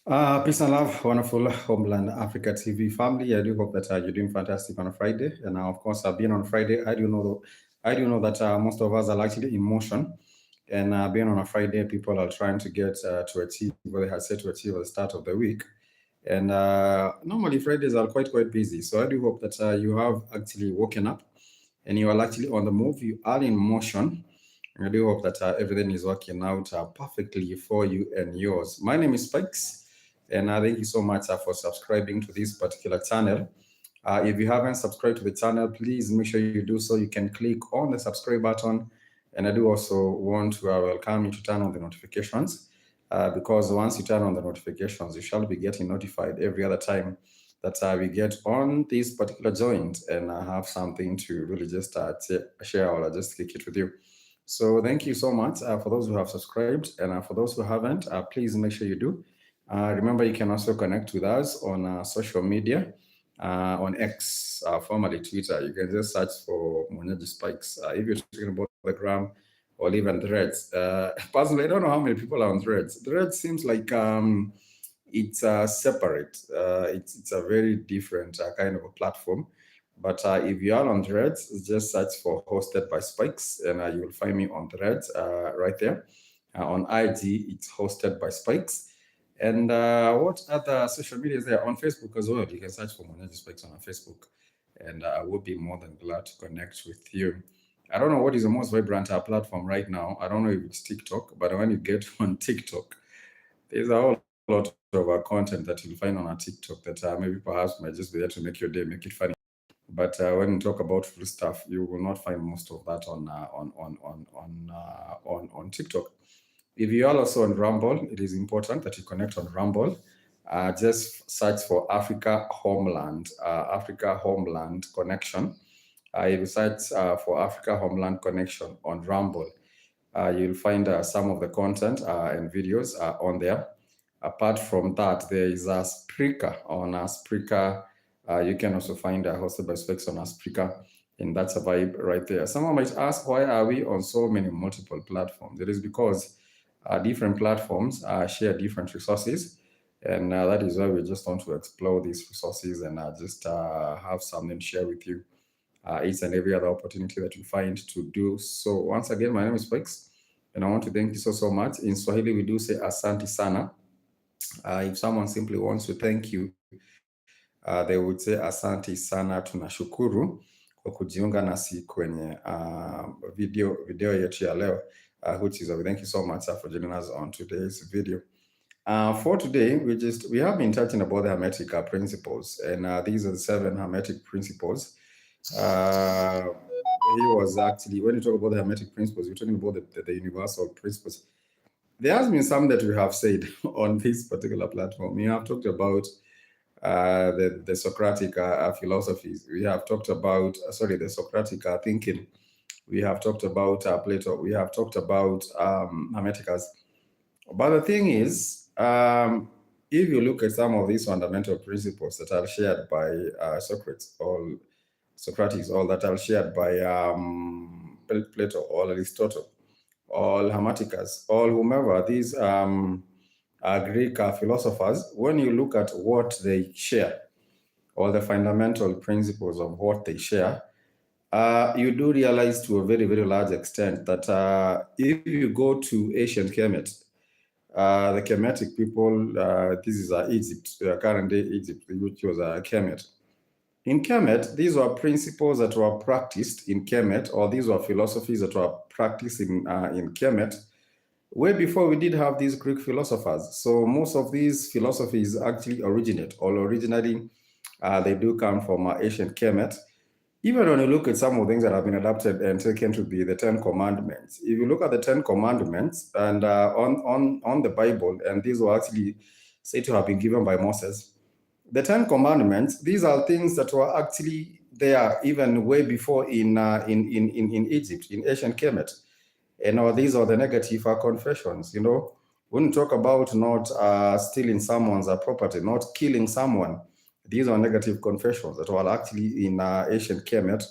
Peace and love, wonderful Homeland Africa TV family. I do hope that you're doing fantastic on a Friday. And of course, being on Friday, I do know that most of us are actually in motion. And being on a Friday, people are trying to get to achieve what they had set to achieve at the start of the week. And normally Fridays are quite busy. So I do hope that you have actually woken up and you are actually on the move. You are in motion. And I do hope that everything is working out perfectly for you and yours. My name is Spikes, and thank you so much for subscribing to this particular channel. If you haven't subscribed to the channel, please make sure you do so. You can click on the subscribe button. And I do also want to welcome you to turn on the notifications because once you turn on the notifications, you shall be getting notified every other time that we get on this particular joint and I have something to really just share or just kick it with you. So thank you so much for those who have subscribed, and for those who haven't, please make sure you do. Remember, you can also connect with us on social media, on X, formerly Twitter. You can just search for Monyaji Spikes. If you're talking about the gram or even Threads, personally, I don't know how many people are on Threads. Threads seems like it's separate. It's a very different kind of a platform. But if you are on Threads, just search for Hosted by Spikes, and you will find me on Threads right there. On IG, it's Hosted by Spikes. And what other social media is there? On Facebook as well. You can search for Monyaji Spikes on Facebook, and I will be more than glad to connect with you. I don't know what is the most vibrant platform right now. I don't know if it's TikTok, but when you get on TikTok, there's a whole lot of content that you'll find on a TikTok that maybe perhaps might just be there to make your day, make it funny. But when you talk about full stuff, you will not find most of that on TikTok. If you are also on Rumble, it is important that you connect on Rumble. Just search for Africa Homeland Connection. If you search for Africa Homeland Connection on Rumble, you'll find some of the content and videos on there. Apart from that, there is a Spreaker on a Spreaker. You can also find Hosted by Specs on a Spreaker, and that's a vibe right there. Someone might ask, why are we on so many multiple platforms? It is because different platforms share different resources, and that is why we just want to explore these resources and just have something to share with you each and every other opportunity that you find to do so. Once again, my name is Specs, and I want to thank you so much. In Swahili, we do say asante sana. If someone simply wants to thank you, they would say asante sana, tunashukuru kwa kujiunga nasi kwenye video yetu ya leo, which is thank you so much for joining us on today's video. For today, we have been touching about the Hermetic principles, and these are the 7 Hermetic principles. He was actually, when you talk about the Hermetic principles, you're talking about the universal principles. There has been some that we have said on this particular platform. We have talked about the Socratic philosophies. We have talked about, the Socratic thinking. We have talked about Plato. We have talked about Hermeticus. But the thing is, if you look at some of these fundamental principles that are shared by Socrates, or Socrates, all that are shared by Plato or Aristotle, all Hermeticus, all whomever, these Greek philosophers, when you look at what they share, all the fundamental principles of what they share, you do realize to a very large extent that if you go to ancient Kemet, the Kemetic people, this is Egypt, current day Egypt, which was Kemet. In Kemet, these were principles that were practiced in Kemet, or these were philosophies that were practiced in Kemet, way before we did have these Greek philosophers. So most of these philosophies actually originate, or originally they do come from ancient Kemet. Even when you look at some of the things that have been adapted and taken to be the 10 Commandments, if you look at the 10 Commandments and on the Bible, and these were actually said to have been given by Moses, the 10 Commandments, these are things that were actually there even way before in Egypt, in ancient Kemet. And these are the negative confessions. When you talk about not stealing someone's property, not killing someone, these are negative confessions that were actually in ancient Kemet.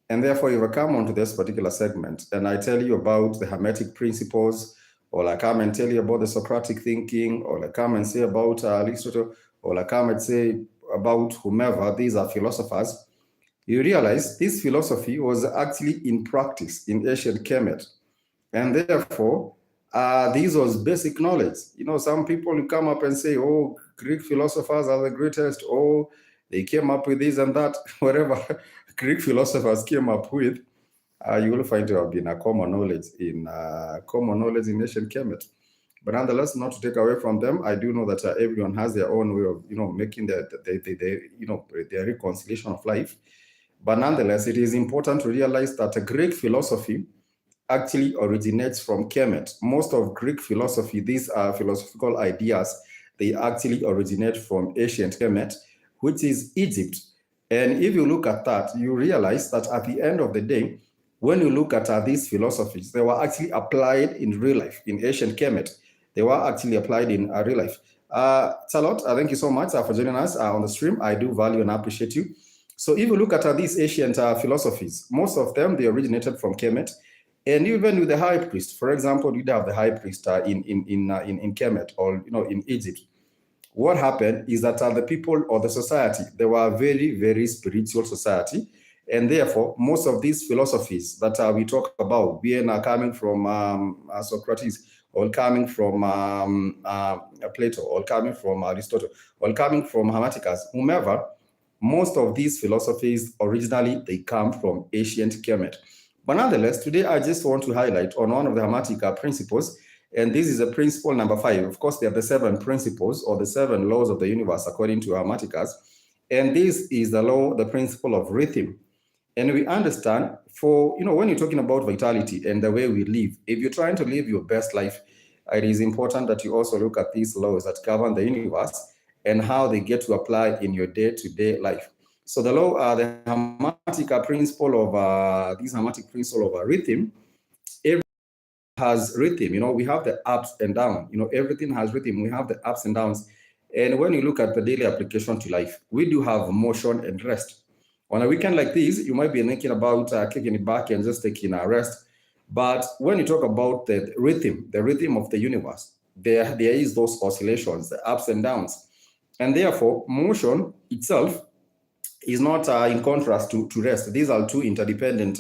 And therefore, if I come onto this particular segment and I tell you about the Hermetic principles or I come and tell you about the Socratic thinking, or I come and say about Aristotle, or I come and say about whomever, these are philosophers, you realize this philosophy was actually in practice in ancient Kemet. And therefore, this was basic knowledge. Some people will come up and say, oh, Greek philosophers are the greatest, oh, they came up with this and that, whatever Greek philosophers came up with, you will find to have been a common knowledge in ancient Kemet. But nonetheless, not to take away from them, I do know that everyone has their own way of, making their reconciliation of life. But nonetheless, it is important to realize that a Greek philosophy actually originates from Kemet. Most of Greek philosophy, these are philosophical ideas, they actually originate from ancient Kemet, which is Egypt. And if you look at that, you realize that at the end of the day, when you look at these philosophies, they were actually applied in real life, in ancient Kemet. They were actually applied in real life. Charlotte, thank you so much for joining us on the stream. I do value and appreciate you. So if you look at these ancient philosophies, most of them, they originated from Kemet. And even with the high priest, for example, you have the high priest in Kemet, or in Egypt. What happened is that the people or the society, they were a very, very spiritual society. And therefore, most of these philosophies that we talk about, being coming from Socrates, or coming from Plato, or coming from Aristotle, or coming from Hermeticus, whomever, most of these philosophies originally, they come from ancient Kemet. But nonetheless, today I just want to highlight on one of the Hermetic principles, and this is a principle number 5. Of course, there are the 7 principles or the 7 laws of the universe according to Hermeticus, and this is the principle of rhythm. And we understand when you're talking about vitality and the way we live, if you're trying to live your best life, it is important that you also look at these laws that govern the universe and how they get to apply in your day-to-day life. So the law, the Hermetic principle of rhythm, everything has rhythm. We have the ups and downs. Everything has rhythm. We have the ups and downs. And when you look at the daily application to life, we do have motion and rest. On a weekend like this, you might be thinking about kicking it back and just taking a rest. But when you talk about the rhythm of the universe, there is those oscillations, the ups and downs. And therefore, motion itself is not in contrast to rest. These are two interdependent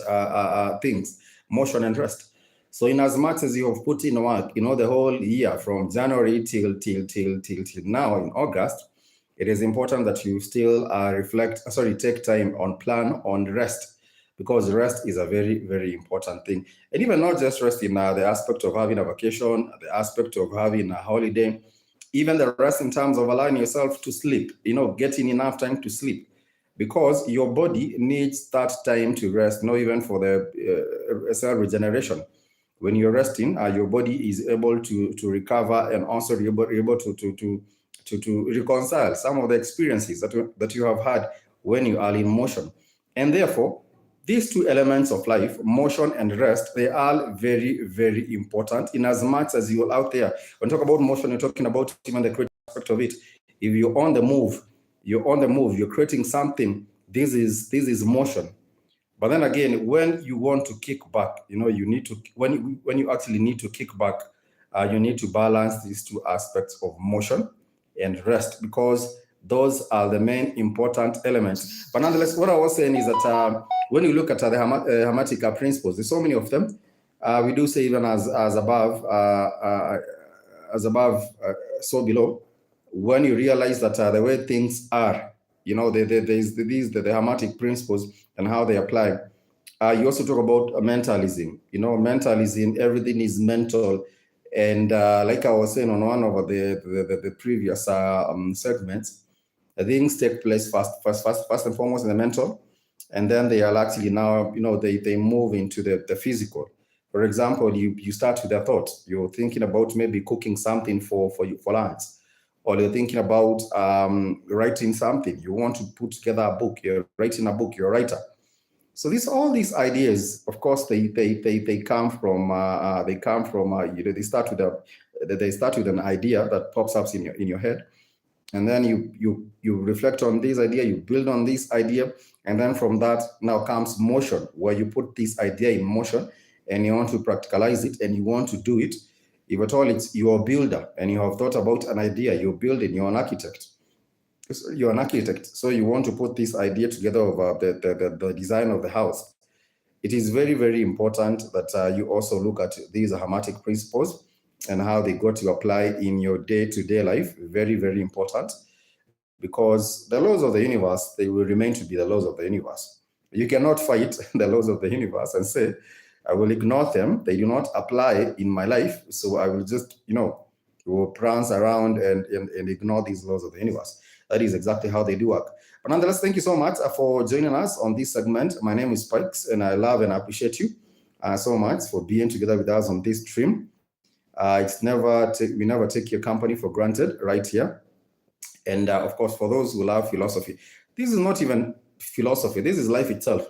things, motion and rest. So in as much as you have put in work, the whole year from January till now in August, it is important that you still take time on plan on rest, because rest is a very, very important thing. And even not just rest in the aspect of having a vacation, the aspect of having a holiday, even the rest in terms of allowing yourself to sleep, getting enough time to sleep, because your body needs that time to rest, even for the cell regeneration. When you're resting, your body is able to recover, and also you're able to reconcile some of the experiences that you have had when you are in motion. And therefore, these two elements of life, motion and rest, they are very, very important. In as much as you're out there, when you talk about motion, you're talking about even the creative aspect of it. If you're on the move, you're creating something. This is motion. But then again, when you want to kick back, you need to, when you actually need to kick back, you need to balance these two aspects of motion and rest, because those are the main important elements. But nonetheless, what I was saying is that when you look at the Hermetic principles, there's so many of them. We do say even as above, so below. When you realize that the way things are, there's the Hermetic principles and how they apply. You also talk about mentalism. Mentalism, everything is mental. And like I was saying on one of the previous segments, things take place first and foremost in the mental, and then they are actually now, they move into the physical. For example, you start with a thought. You're thinking about maybe cooking something for lunch, or you're thinking about writing something. You want to put together a book. You're writing a book. You're a writer. So all these ideas, of course, they come from they start with an idea that pops up in your head, and then you reflect on this idea, you build on this idea, and then from that now comes motion, where you put this idea in motion and you want to practicalize it and you want to do it. If at all it's you're a builder and you have thought about an idea, you're building, you're an architect. You're an architect, so you want to put this idea together of the design of the house. It is very, very important that you also look at these hermetic principles and how they got to apply in your day-to-day life. Very, very important, because the laws of the universe, they will remain to be the laws of the universe. You cannot fight the laws of the universe and say, I will ignore them. They do not apply in my life. So I will just, will prance around and ignore these laws of the universe. That is exactly how they do work. But nonetheless, thank you so much for joining us on this segment. My name is Spikes, and I love and appreciate you so much for being together with us on this stream. We never take your company for granted right here. And of course, for those who love philosophy, this is not even philosophy. This is life itself.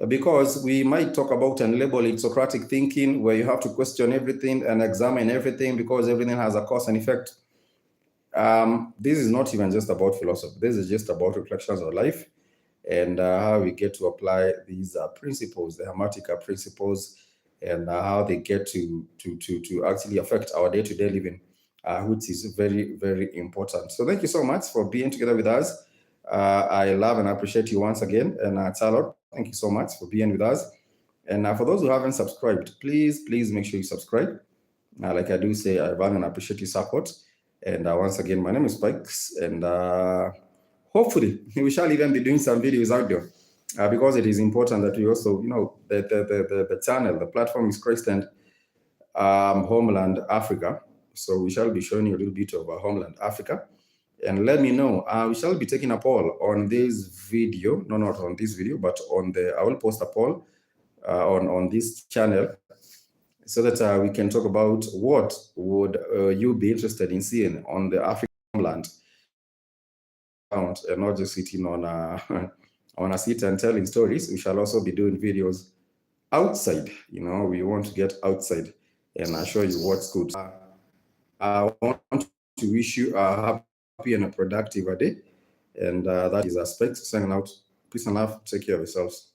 Because we might talk about and label it Socratic thinking, where you have to question everything and examine everything because everything has a cause and effect. This is not even just about philosophy. This is just about reflections on life and how we get to apply these principles, the hermetic principles, and how they get to actually affect our day-to-day living, which is very, very important. So thank you so much for being together with us. I love and appreciate you once again. And Charlotte, thank you so much for being with us. And for those who haven't subscribed, please make sure you subscribe. Like I do say, I value and appreciate your support. And once again, my name is Spikes, and hopefully we shall even be doing some videos out there because it is important that we also, the channel, the platform is christened Homeland Africa. So we shall be showing you a little bit of Homeland Africa. And let me know, we shall be taking a poll on this video, no, not on this video, but I will post a poll on this channel so that we can talk about what would you be interested in seeing on the African homeland, and not just sitting on a seat and telling stories. We shall also be doing videos outside. We want to get outside and show you what's good. I want to wish you a happy and a productive day, and that is Aspect signing out. Peace and love. Take care of yourselves.